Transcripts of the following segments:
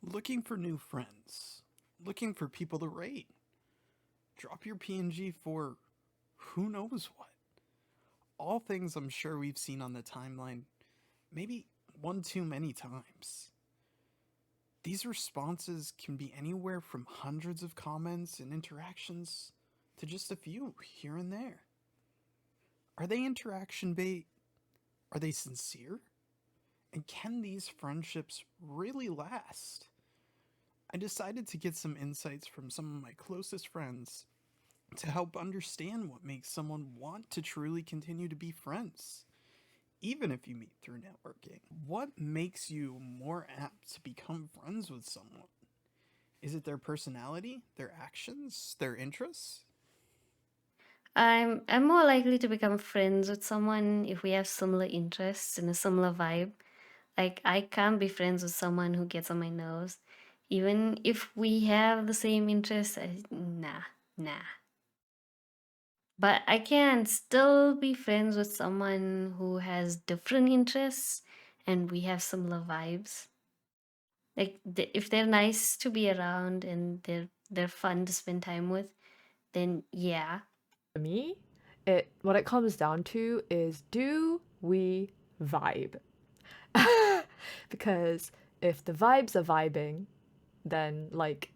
Looking for new friends. Looking for people to rate. Drop your PNG for who knows what. All things I'm sure we've seen on the timeline, maybe one too many times. These responses can be anywhere from hundreds of comments and interactions to just a few here and there. Are they interaction bait? Are they sincere? And can these friendships really last? I decided to get some insights from some of my closest friends to help understand what makes someone want to truly continue to be friends, even if you meet through networking. What makes you more apt to become friends with someone? Is it their personality, their actions, their interests? I'm more likely to become friends with someone if we have similar interests and a similar vibe. Like I can't be friends with someone who gets on my nerves, even if we have the same interests. Nah, nah. But I can still be friends with someone who has different interests and we have similar vibes. Like if they're nice to be around and they're fun to spend time with, then yeah. For me, it what it comes down to is do we vibe? Because if the vibes are vibing, then like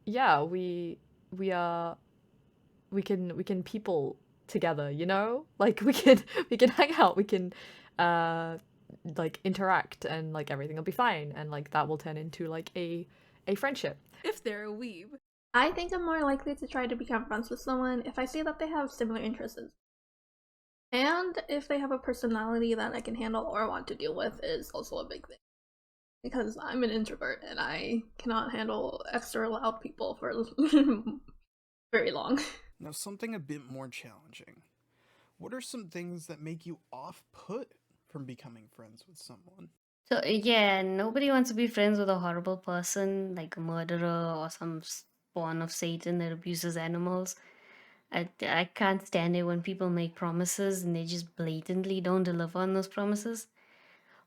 yeah, we are we can people together, you know? Like we can hang out, we can uh like interact and like everything will be fine and like that will turn into like a friendship. If they're a weeb. I think I'm more likely to try to become friends with someone if I see that they have similar interests. And if they have a personality that I can handle or want to deal with is also a big thing. Because I'm an introvert and I cannot handle extra loud people for very long. Now, something a bit more challenging. What are some things that make you off put from becoming friends with someone? So yeah, nobody wants to be friends with a horrible person like a murderer or some spawn of Satan that abuses animals. I can't stand it when people make promises and they just blatantly don't deliver on those promises.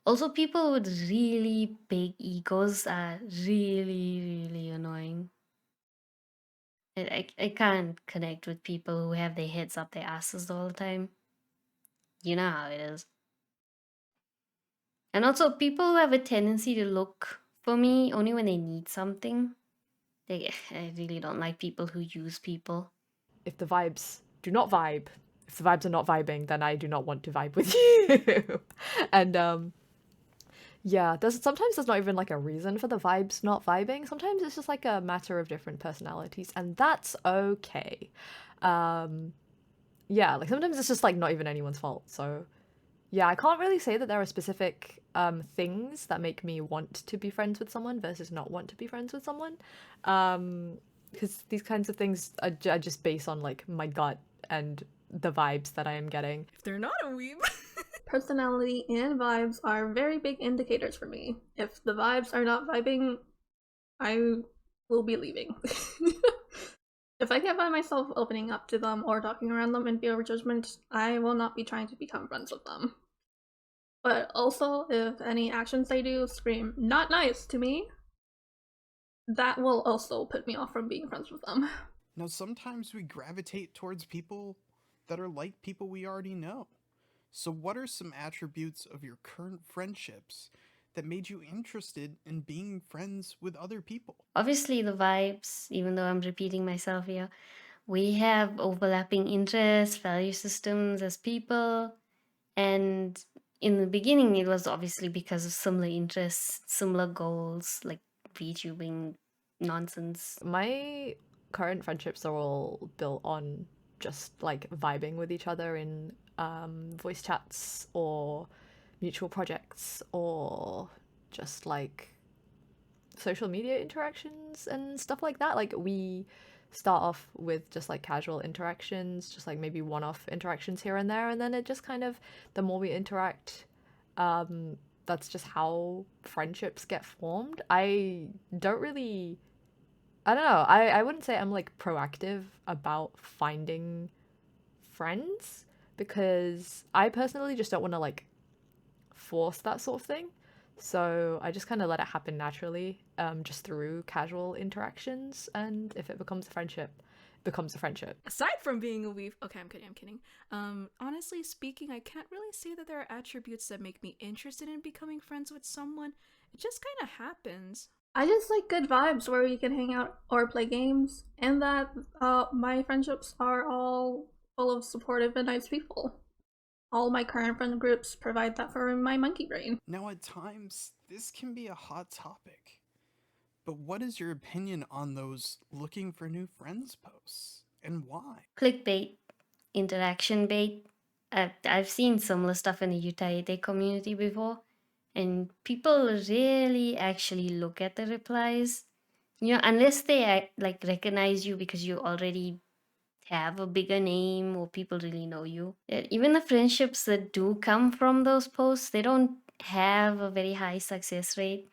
Also, people with really big egos are really annoying. I can't connect with people who have their heads up their asses all the time. You know how it is. And also, people who have a tendency to look for me only when they need something. I really don't like people who use people. If the vibes do not vibe, if the vibes are not vibing, then I do not want to vibe with you. And yeah, there's not even like a reason for the vibes not vibing. Sometimes it's just like a matter of different personalities, and that's okay. Um, yeah, like sometimes it's just like not even anyone's fault. So yeah, I can't really say that there are specific things that make me want to be friends with someone versus not want to be friends with someone. Because these kinds of things are just based on like my gut and the vibes that I am getting. If they're not a weeb. Personality and vibes are very big indicators for me. If the vibes are not vibing, I will be leaving. If I can't find myself opening up to them or talking around them in fear of judgment, I will not be trying to become friends with them. But also, if any actions they do scream not nice to me, that will also put me off from being friends with them. Now, sometimes we gravitate towards people that are like people we already know. So, what are some attributes of your current friendships that made you interested in being friends with other people? Obviously, the vibes, even though I'm repeating myself here, we have overlapping interests, value systems as people. And in the beginning, it was obviously because of similar interests, similar goals, like VTubing nonsense. My current friendships are all built on just like vibing with each other in voice chats or mutual projects or just like social media interactions and stuff like that. Like we start off with just like casual interactions, just like maybe one-off interactions here and there, and then it just kind of the more we interact, that's just how friendships get formed. I don't know. I wouldn't say I'm like proactive about finding friends because I personally just don't want to like force that sort of thing. So I just kind of let it happen naturally, just through casual interactions. And if it becomes a friendship, it becomes a friendship. Aside from being a weeb, okay, I'm kidding. Honestly speaking, I can't really say that there are attributes that make me interested in becoming friends with someone. It just kind of happens. I just like good vibes where we can hang out or play games, and that my friendships are all full of supportive and nice people. All my current friend groups provide that for my monkey brain. Now, at times, this can be a hot topic. But what is your opinion on those looking for new friends posts? And why? Clickbait, interaction bait. I've seen similar stuff in the Utah community before, and people really actually look at the replies. You know, unless they like recognize you because you already have a bigger name or people really know you. Even the friendships that do come from those posts, they don't have a very high success rate.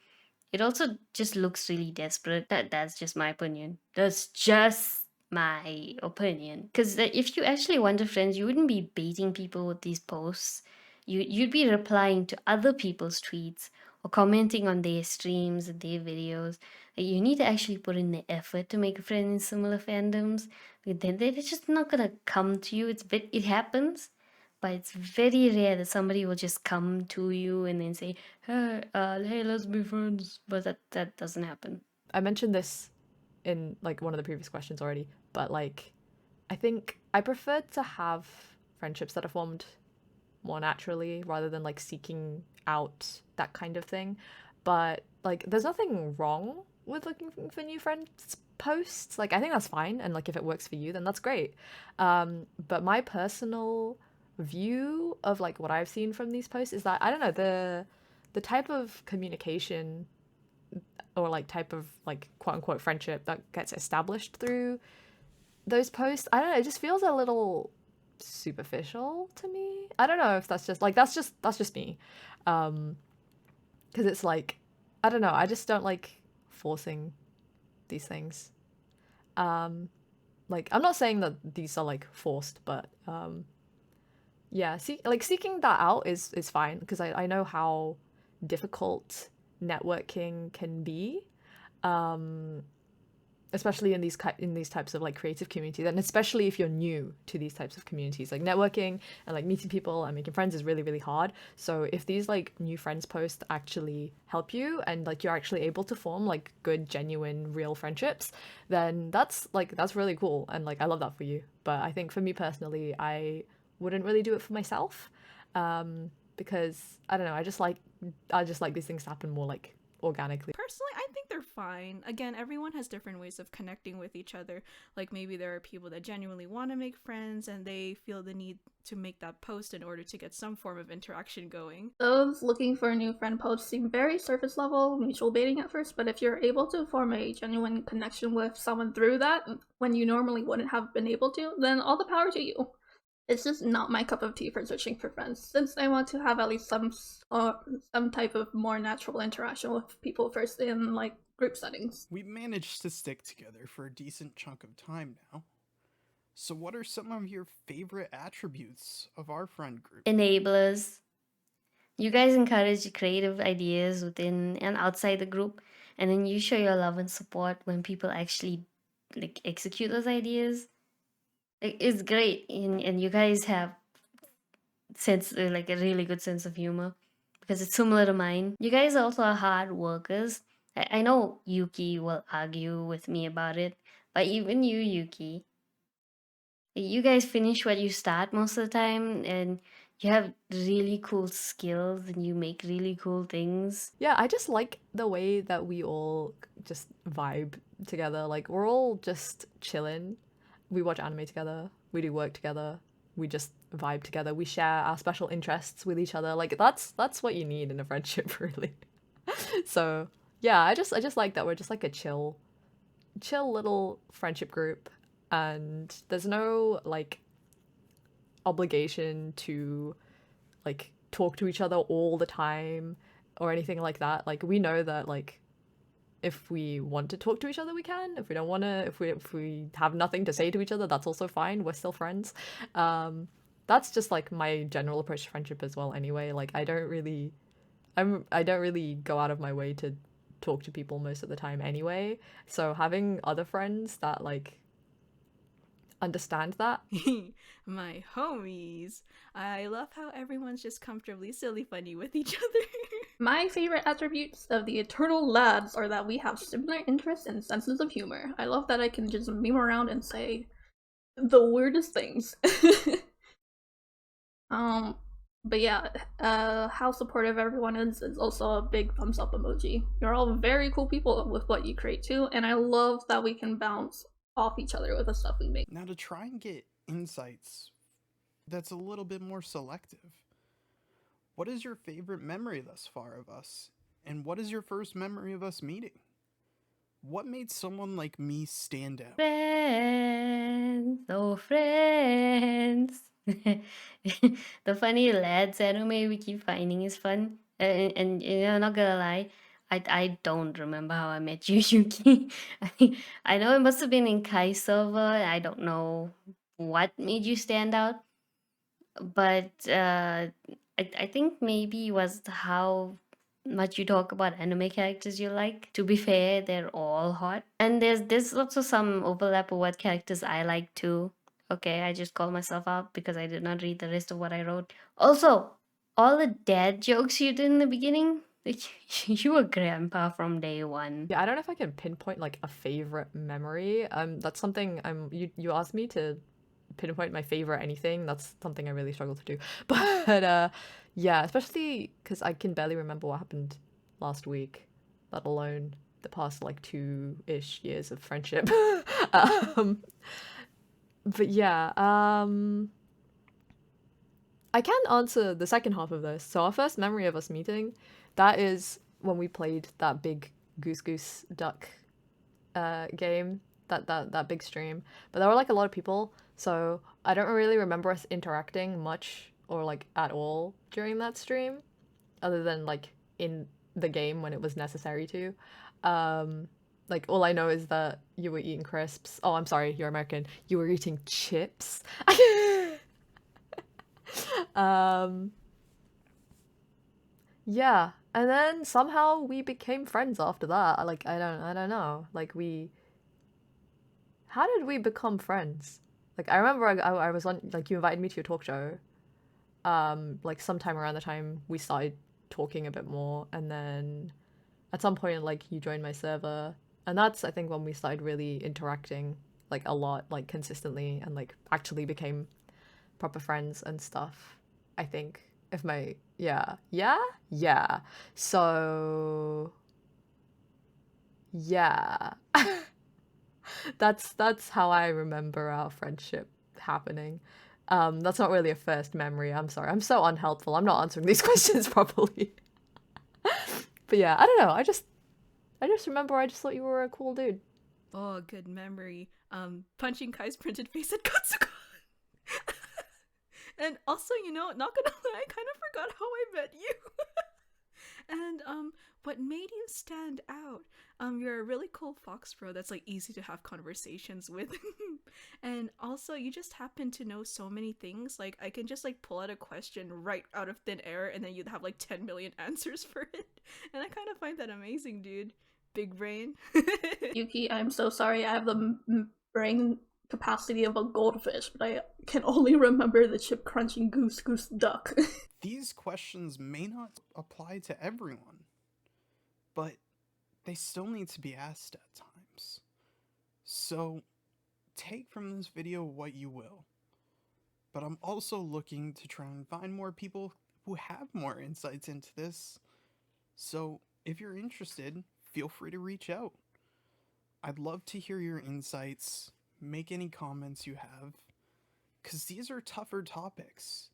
It also just looks really desperate. That's just my opinion. That's just my opinion. Because if you actually wanted friends, you wouldn't be baiting people with these posts. You'd be replying to other people's tweets or commenting on their streams and their videos. Like, you need to actually put in the effort to make a friend in similar fandoms. Then they're just not gonna come to you. It happens, but it's very rare that somebody will just come to you and then say, hey, let's be friends. But that doesn't happen. I mentioned this in like one of the previous questions already, but like I think I prefer to have friendships that are formed more naturally rather than like seeking out that kind of thing. But like there's nothing wrong with looking for new friends posts. Like I think that's fine, and like if it works for you then that's great. But my personal view of like what I've seen from these posts is that I don't know, the type of communication or like type of like quote unquote friendship that gets established through those posts, I don't know, it just feels a little superficial to me. I don't know if that's just like that's just me. Because it's like I don't know, I just don't like forcing these things. Like I'm not saying that these are like forced, but yeah, seeking that out is fine because I know how difficult networking can be, especially in these types of like creative communities, and especially if you're new to these types of communities. Like networking and like meeting people and making friends is really, really hard. So if these like new friends posts actually help you and like you're actually able to form like good, genuine, real friendships, then that's really cool, and like I love that for you. But I think for me personally, I wouldn't really do it for myself, because I don't know, I just like these things to happen more like organically. Personally, I think they're fine. Again, everyone has different ways of connecting with each other. Like maybe there are people that genuinely want to make friends and they feel the need to make that post in order to get some form of interaction going. Those looking for a new friend posts seem very surface level, mutual baiting at first, but if you're able to form a genuine connection with someone through that when you normally wouldn't have been able to, then all the power to you. It's just not my cup of tea for searching for friends, since I want to have at least some type of more natural interaction with people first in like group settings. We've managed to stick together for a decent chunk of time now. So what are some of your favorite attributes of our friend group? Enablers. You guys encourage creative ideas within and outside the group, and then you show your love and support when people actually like execute those ideas. It's great, and you guys have like a really good sense of humor because it's similar to mine. You guys also are hard workers. I know Yuki will argue with me about it, but even you, Yuki, you guys finish what you start most of the time, and you have really cool skills and you make really cool things. Yeah, I just like the way that we all just vibe together. Like we're all just chilling. We watch anime together, we do work together, we just vibe together, we share our special interests with each other. Like that's what you need in a friendship, really. So yeah, I just like that we're just like a chill little friendship group, and there's no like obligation to like talk to each other all the time or anything like that. Like we know that like if we want to talk to each other, we can. If we don't want to, if we have nothing to say to each other, that's also fine. We're still friends. That's just like my general approach to friendship as well. Anyway, like I don't really I don't really go out of my way to talk to people most of the time anyway. So having other friends that like understand that. My homies. I love how everyone's just comfortably silly funny with each other. My favorite attributes of the Eternal Lads are that we have similar interests and senses of humor. I love that I can just meme around and say the weirdest things. But yeah, how supportive everyone is also a big thumbs up emoji. You're all very cool people with what you create too, and I love that we can bounce off each other with the stuff we make. Now, to try and get insights that's a little bit more selective, what is your favorite memory thus far of us? And what is your first memory of us meeting? What made someone like me stand out? Friends, oh friends. The funny lads anime we keep finding is fun. And you know, not gonna lie, I don't remember how I met you, Yuki. I know it must have been in Kai server. I don't know what made you stand out, but I think maybe it was how much you talk about anime characters you like. To be fair, they're all hot. And there's also some overlap of what characters I like too. Okay, I just call myself out because I did not read the rest of what I wrote. Also, all the dad jokes you did in the beginning, like, you were grandpa from day one. Yeah, I don't know if I can pinpoint like a favorite memory. That's something you asked me to pinpoint my favorite anything. That's something I really struggle to do. But yeah, especially because I can barely remember what happened last week, let alone the past like 2-ish years of friendship. But yeah, I can answer the second half of this. So our first memory of us meeting, that is when we played that big Goose Duck game, that big stream. But there were like a lot of people, so I don't really remember us interacting much or like at all during that stream, other than like in the game when it was necessary to. Like all I know is that you were eating crisps. Oh, I'm sorry, you're American. You were eating chips. Yeah, and then somehow we became friends after that. Like I don't know. Like how did we become friends? Like I remember I was on, like, you invited me to your talk show. Like sometime around the time we started talking a bit more, and then at some point like you joined my server, and that's I think when we started really interacting like a lot, like consistently, and like actually became proper friends and stuff. I think if my yeah. So yeah. That's how I remember our friendship happening. That's not really a first memory. I'm sorry. I'm so unhelpful. I'm not answering these questions properly. But yeah, I don't know. I just remember I just thought you were a cool dude. Oh, good memory. Punching Kai's printed face at Katsuko. And also, you know, not gonna lie, I kind of forgot how I met you. And what made you stand out? You're a really cool fox bro that's like easy to have conversations with. And also you just happen to know so many things. Like I can just like pull out a question right out of thin air and then you'd have like 10 million answers for it. And I kind of find that amazing, dude. Big brain. Yuki, I'm so sorry. I have the brain capacity of a goldfish, but I can only remember the chip crunching goose duck. These questions may not apply to everyone, but they still need to be asked at times. So take from this video what you will. But I'm also looking to try and find more people who have more insights into this. So if you're interested, feel free to reach out. I'd love to hear your insights, make any comments you have, because these are tougher topics.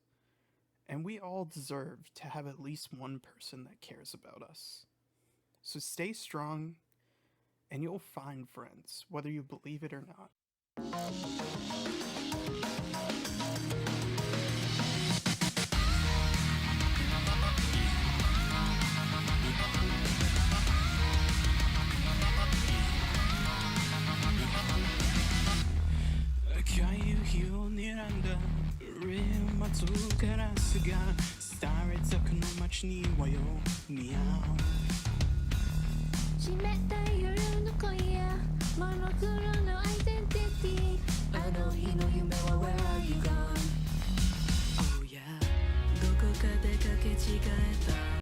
And we all deserve to have at least one person that cares about us. So stay strong, and you'll find friends, whether you believe it or not. Krishni wayo meow. She met